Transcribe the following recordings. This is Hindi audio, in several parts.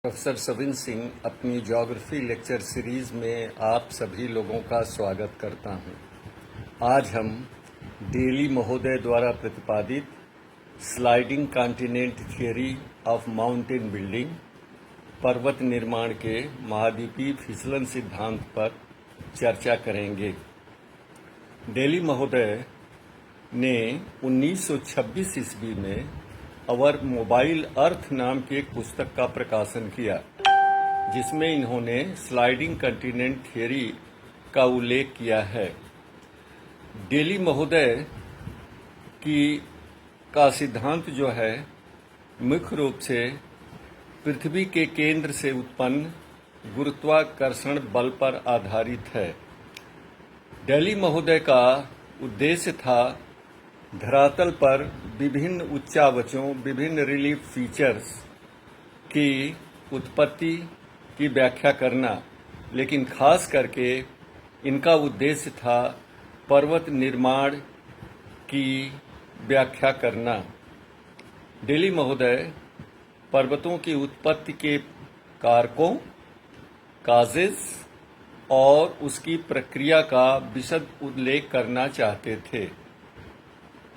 प्रोफेसर सविन सिंह अपनी ज्योग्राफी लेक्चर सीरीज में आप सभी लोगों का स्वागत करता हूं। आज हम डेली महोदय द्वारा प्रतिपादित sliding continent theory of mountain building, पर्वत निर्माण के महाद्वीपीय फिसलन सिद्धांत पर चर्चा करेंगे। डेली महोदय ने 1926 ईस्वी में अवर मोबाइल अर्थ नाम की एक पुस्तक का प्रकाशन किया, जिसमें इन्होंने स्लाइडिंग कॉन्टिनेंट थियरी का उल्लेख किया है। डेली महोदय का सिद्धांत जो है मुख्य रूप से पृथ्वी के केंद्र से उत्पन्न गुरुत्वाकर्षण बल पर आधारित है। डेली महोदय का उद्देश्य था धरातल पर विभिन्न उच्चावचों, विभिन्न रिलीफ फीचर्स की उत्पत्ति की व्याख्या करना, लेकिन खास करके इनका उद्देश्य था पर्वत निर्माण की व्याख्या करना। डेली महोदय पर्वतों की उत्पत्ति के कारकों, काजेस और उसकी प्रक्रिया का विशद उल्लेख करना चाहते थे,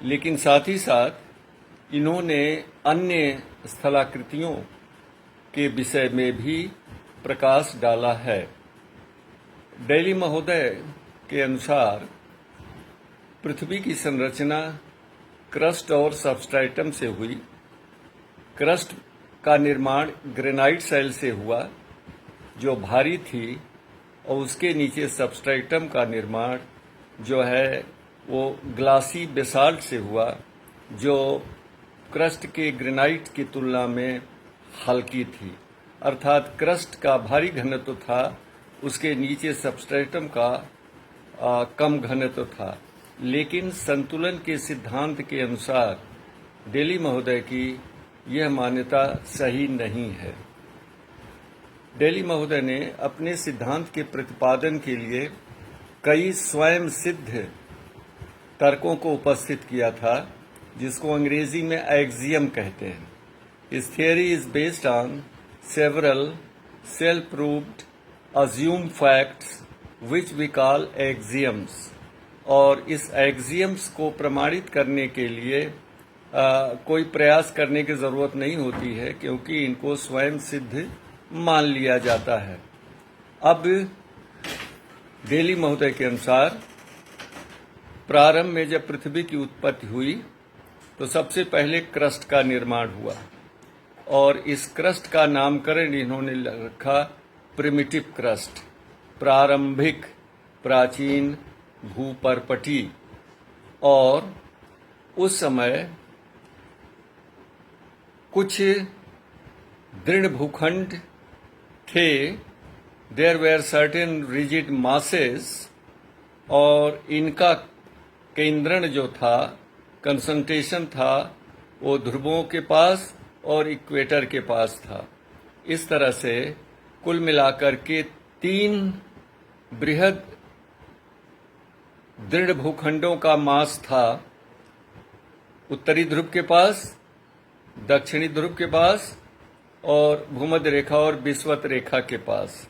लेकिन साथ ही साथ इन्होंने अन्य स्थलाकृतियों के विषय में भी प्रकाश डाला है। डेली महोदय के अनुसार पृथ्वी की संरचना क्रस्ट और सबस्ट्रेटम से हुई। क्रस्ट का निर्माण ग्रेनाइट शैल से हुआ, जो भारी थी, और उसके नीचे सबस्ट्रेटम का निर्माण जो है वो ग्लासी बेसाल्ट से हुआ, जो क्रस्ट के ग्रेनाइट की तुलना में हल्की थी। अर्थात क्रस्ट का भारी घनत्व था, उसके नीचे सबस्ट्रेटम का कम घनत्व था। लेकिन संतुलन के सिद्धांत के अनुसार डेली महोदय की यह मान्यता सही नहीं है। डेली महोदय ने अपने सिद्धांत के प्रतिपादन के लिए कई स्वयं सिद्ध तर्कों को उपस्थित किया था, जिसको अंग्रेजी में एक्सियम कहते हैं। This theory is based on several self proved assumed facts which we call axioms. और इस एक्सियम्स को प्रमाणित करने के लिए कोई प्रयास करने की जरूरत नहीं होती है, क्योंकि इनको स्वयं सिद्ध मान लिया जाता है। अब डेली महोदय के अनुसार प्रारंभ में जब पृथ्वी की उत्पत्ति हुई तो सबसे पहले क्रस्ट का निर्माण हुआ, और इस क्रस्ट का नामकरण इन्होंने रखा प्रिमिटिव क्रस्ट, प्रारंभिक प्राचीन भूपर्पटी। और उस समय कुछ दृढ़ भूखंड थे, there were certain rigid masses, और इनका केंद्रण जो था, कंसंट्रेशन था, वो ध्रुवों के पास और इक्वेटर के पास था। इस तरह से कुल मिलाकर के 3 बृहद दृढ़ भूखंडों का मास था, उत्तरी ध्रुव के पास, दक्षिणी ध्रुव के पास, और भूमध्य रेखा और विषुवत रेखा के पास।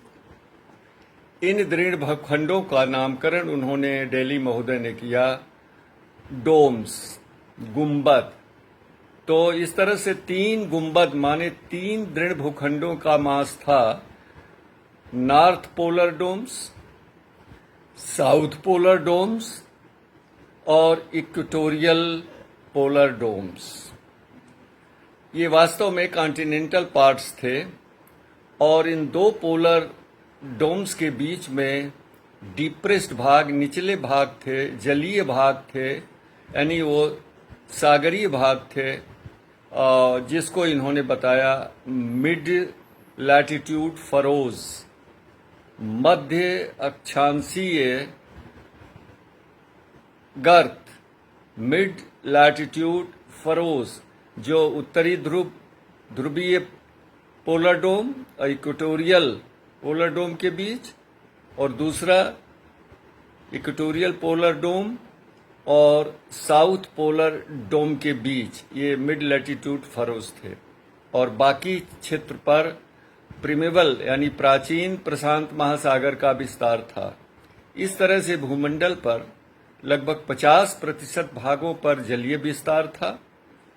इन दृढ़ भूखंडों का नामकरण उन्होंने डेली महोदय ने किया डोम्स, गुंबद। तो इस तरह से 3 गुंबद माने 3 दृढ़ भूखंडों का मास था। North polar domes, south polar domes और इक्वेटोरियल पोलर डोम्स। ये वास्तव में कॉन्टिनेंटल पार्ट्स थे, और इन 2 पोलर डोम्स के बीच में डिप्रेस्ड भाग, निचले भाग थे, जलीय भाग थे, यानी वो सागरीय भाग थे, जिसको इन्होंने बताया मिड लैटिट्यूड फरोज, मध्य अक्षांशीय गर्त, मिड लैटिट्यूड फरोज, जो उत्तरी ध्रुवीय पोलर डोम और इक्वेटोरियल पोलर डोम के बीच, और दूसरा इक्वेटोरियल पोलर डोम और साउथ पोलर डोम के बीच, ये मिड लैटिट्यूड फरोज थे। और बाकी क्षेत्र पर प्रिमेवल यानी प्राचीन प्रशांत महासागर का विस्तार था। इस तरह से भूमंडल पर लगभग 50% भागों पर जलीय विस्तार था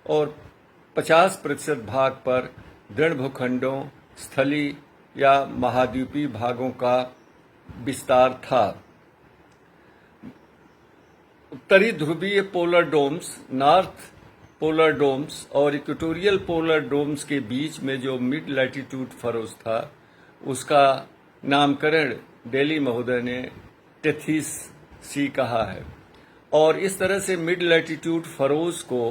और 50% भाग पर दृढ़ भूखंडों, स्थलीय या महाद्वीपीय भागों का विस्तार था। उत्तरी ध्रुवीय polar domes, north polar domes और इक्वेटोरियल पोलर डोम्स के बीच में जो मिड लैटिट्यूड फरोज था, उसका नामकरण डेली महोदय ने टेथिस सी कहा है। और इस तरह से मिड लैटिट्यूड फरोज को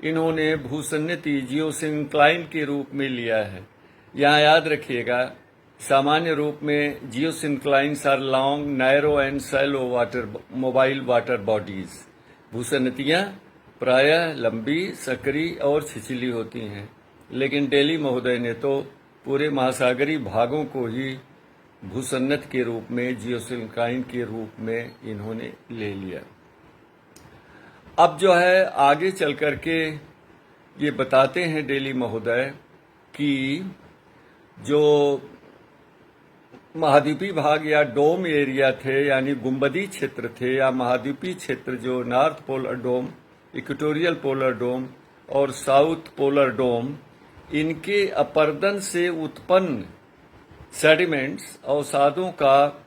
इन्होंने भूसन्नति जियोसिंक्लाइन के रूप में लिया है। यहाँ याद रखिएगा, सामान्य रूप में geosynclines are long, narrow and shallow water mobile water bodies. भूसन्नतियाँ प्रायः लंबी, सकरी और छिछली होती हैं, लेकिन डेली महोदय ने तो पूरे महासागरीय भागों को ही भूसन्नत के रूप में, जियोसिंक्लाइन के रूप में इन्होंने ले लिया। अब जो है आगे चल करके ये बताते हैं डेली महोदय कि जो महाद्वीपीय भाग या डोम एरिया थे, यानी गुंबदी क्षेत्र थे, या महाद्वीपीय क्षेत्र जो नॉर्थ पोलर डोम, इक्वेटोरियल पोलर डोम और साउथ पोलर डोम, इनके अपर्दन से उत्पन्न सेडिमेंट्स, अवसादों का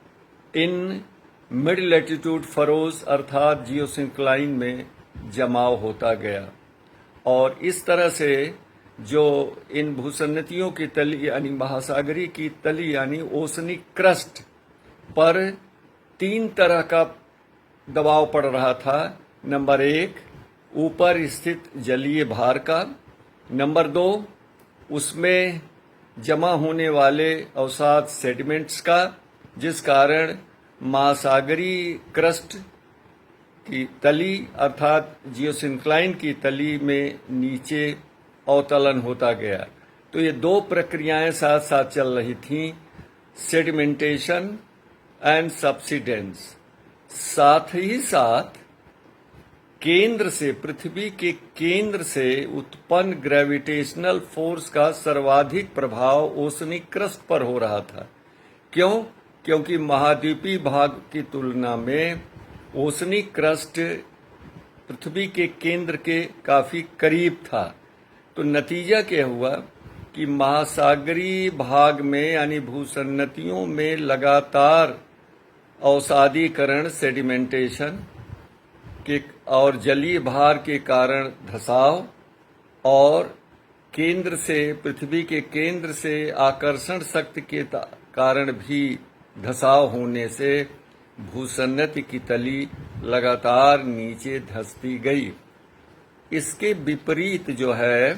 इन मिड लैटिट्यूड फरोज अर्थात जियोसिंक्लाइन में जमाव होता गया। और इस तरह से जो इन भूसन्नतियों की तली यानी महासागरी की तली यानी ओशनिक क्रस्ट पर 3 तरह का दबाव पड़ रहा था। नंबर 1, ऊपर स्थित जलीय भार का। नंबर 2, उसमें जमा होने वाले अवसाद सेडिमेंट्स का, जिस कारण महासागरीय क्रस्ट की तली अर्थात जियोसिंक्लाइन की तली में नीचे अवतलन होता गया। तो ये 2 प्रक्रियाएं साथ साथ चल रही थीं, सेडिमेंटेशन एंड सबसिडेंस। साथ ही साथ केंद्र से, पृथ्वी के केंद्र से उत्पन्न ग्रेविटेशनल फोर्स का सर्वाधिक प्रभाव ओशनिक क्रस्ट पर हो रहा था। क्यों? क्योंकि महाद्वीपीय भाग की तुलना में ओशनिक क्रस्ट पृथ्वी के केंद्र के काफी करीब था। तो नतीजा क्या हुआ कि महासागरीय भाग में यानी भूसन्नतियों में लगातार अवसादीकरण, सेडिमेंटेशन के और जलीय भार के कारण धसाव, और केंद्र से, पृथ्वी के केंद्र से आकर्षण शक्ति के कारण भी धसाव होने से भूसन्नति की तली लगातार नीचे धसती गई। इसके विपरीत जो है,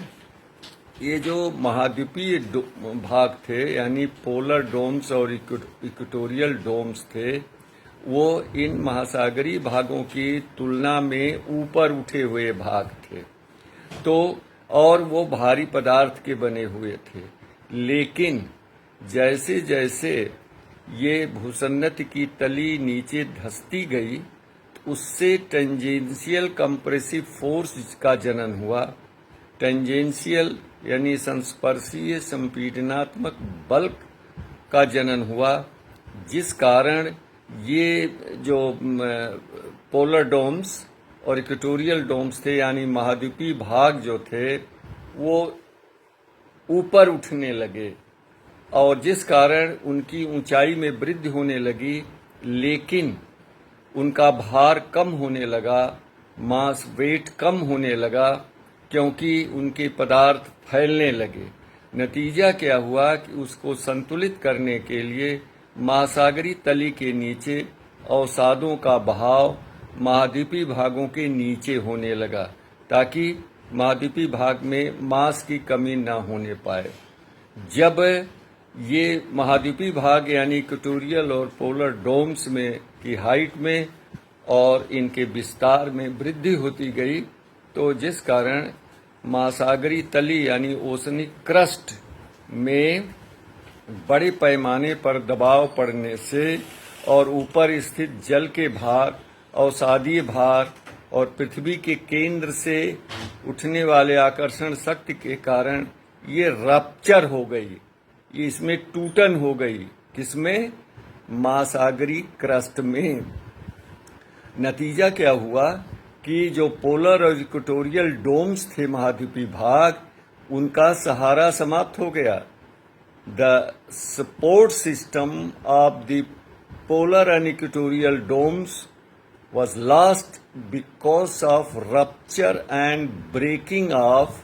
ये जो महाद्वीपीय भाग थे यानी पोलर डोम्स और इक्वेटोरियल डोम्स थे, वो इन महासागरीय भागों की तुलना में ऊपर उठे हुए भाग थे। तो और वो भारी पदार्थ के बने हुए थे। लेकिन जैसे जैसे ये भूसन्नति की तली नीचे धसती गई, उससे टेंजेंशियल कंप्रेसिव फोर्स का जनन हुआ। टेंजेंशियल यानी संस्पर्शीय संपीडनात्मक बल का जनन हुआ, जिस कारण ये जो पोलर डोम्स और इक्वेटोरियल डोम्स थे यानी महाद्वीपीय भाग जो थे, वो ऊपर उठने लगे और जिस कारण उनकी ऊंचाई में वृद्धि होने लगी, लेकिन उनका भार कम होने लगा, मास वेट कम होने लगा, क्योंकि उनके पदार्थ फैलने लगे। नतीजा क्या हुआ कि उसको संतुलित करने के लिए महासागरीय तली के नीचे अवसादों का बहाव महाद्वीपीय भागों के नीचे होने लगा, ताकि महाद्वीपीय भाग में मास की कमी न होने पाए। जब ये महाद्वीपीय भाग यानी इक्वेटोरियल और पोलर डोम्स में की हाइट में और इनके विस्तार में वृद्धि होती गई, तो जिस कारण महासागरीय तली यानी ओशनिक क्रस्ट में बड़े पैमाने पर दबाव पड़ने से और ऊपर स्थित जल के भार, अवसादीय भार और पृथ्वी के केंद्र से उठने वाले आकर्षण शक्ति के कारण ये रप्चर हो गई, इसमें टूटन हो गई। किसमें? महासागरी क्रस्ट में। नतीजा क्या हुआ कि जो पोलर और इक्वेटोरियल डोम्स थे महाद्वीपीय भाग, उनका सहारा समाप्त हो गया। The support system of the polar and equatorial domes was lost because of rupture and breaking of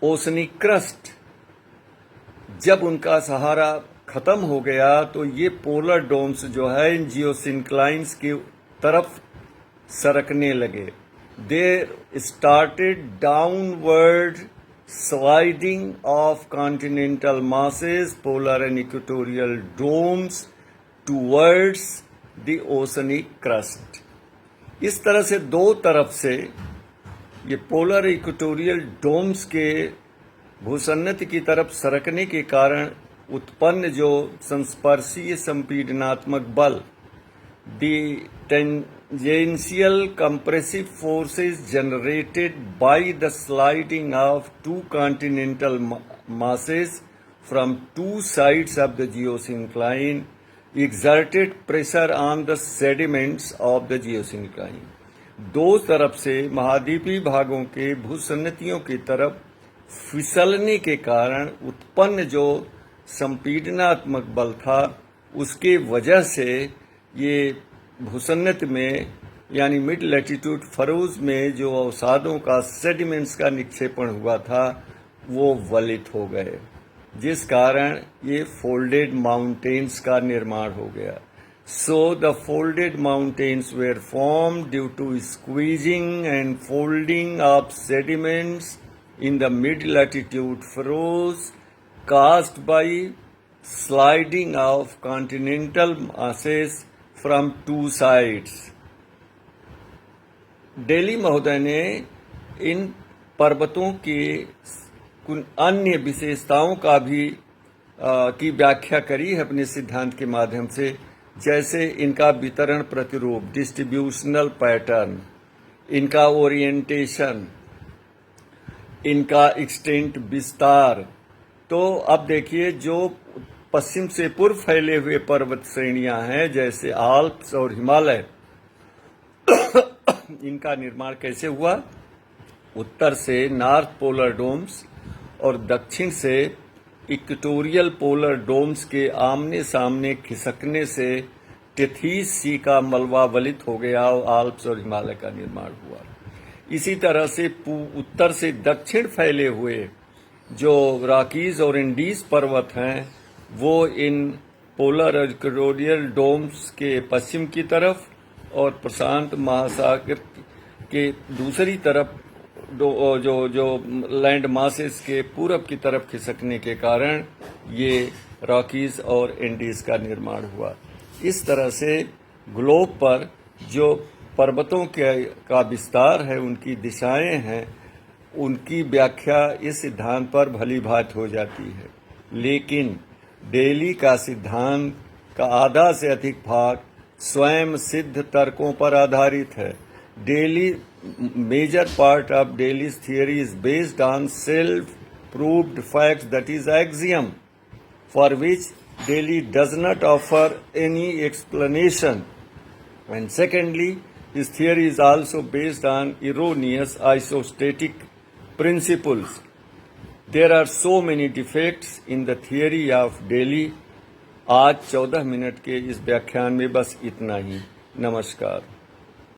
oceanic crust। जब उनका सहारा खत्म हो गया तो ये पोलर डोम्स जो है इन जियोसिंक्लाइंस की तरफ सरकने लगे। They started downward sliding of continental masses, polar and equatorial domes towards the oceanic crust। इस तरह से दो तरफ से ये पोलर इक्वेटोरियल डोम्स के भूसन्नति की तरफ सरकने के कारण उत्पन्न जो संस्पर्शीय संपीडनात्मक बल, the tangential compressive forces generated by the sliding of two continental masses from two sides of the geosyncline exerted pressure on the sediments of the geosyncline। दो तरफ से महाद्वीपीय भागों के भूसन्नतियों की तरफ फिसलने के कारण उत्पन्न जो संपीडनात्मक बल था, उसके वजह से ये भूसन्नत में यानी मिड लैटिट्यूड फरोज में जो अवसादों का सेडिमेंट्स का निक्षेपण हुआ था वो वलित हो गए, जिस कारण ये फोल्डेड माउंटेन्स का निर्माण हो गया। So the folded mountains were form due to squeezing and folding of sediments in the mid latitude furrows caused by sliding of continental masses from two sides। Daly महोदय ने इन पर्वतों के अन्य विशेषताओं का भी की व्याख्या करी है अपने सिद्धांत के माध्यम से, जैसे इनका वितरण प्रतिरूप डिस्ट्रीब्यूशनल पैटर्न, इनका ओरिएंटेशन, इनका एक्सटेंट विस्तार। तो अब देखिए जो पश्चिम से पूर्व फैले हुए पर्वत श्रेणियां हैं जैसे आल्प्स और हिमालय, इनका निर्माण कैसे हुआ? उत्तर से नॉर्थ पोलर डोम्स और दक्षिण से इक्वेटोरियल पोलर डोम्स के आमने सामने खिसकने से टेथीस सी का मलबा वलित हो गया और आल्प्स और हिमालय का निर्माण हुआ। इसी तरह से उत्तर से दक्षिण फैले हुए जो रॉकीज और इंडीज पर्वत हैं वो इन पोलर और इक्वेटोरियल डोम्स के पश्चिम की तरफ और प्रशांत महासागर के दूसरी तरफ जो लैंड मासेस के पूरब की तरफ खिसकने के कारण ये रॉकीज और इंडीज का निर्माण हुआ। इस तरह से ग्लोब पर जो पर्वतों का विस्तार है, उनकी दिशाएं हैं, उनकी व्याख्या इस सिद्धांत पर भली भांति हो जाती है। लेकिन डेली का सिद्धांत का आधा से अधिक भाग स्वयं सिद्ध तर्कों पर आधारित है। Daly major part of Daly's theory is based on self proved facts, that is axiom, for which Daly does not offer any explanation. And secondly, his theory is also based on erroneous isostatic principles। There are so many defects in the theory of Delhi। आज 14 मिनट के इस व्याख्यान में बस इतना ही। नमस्कार।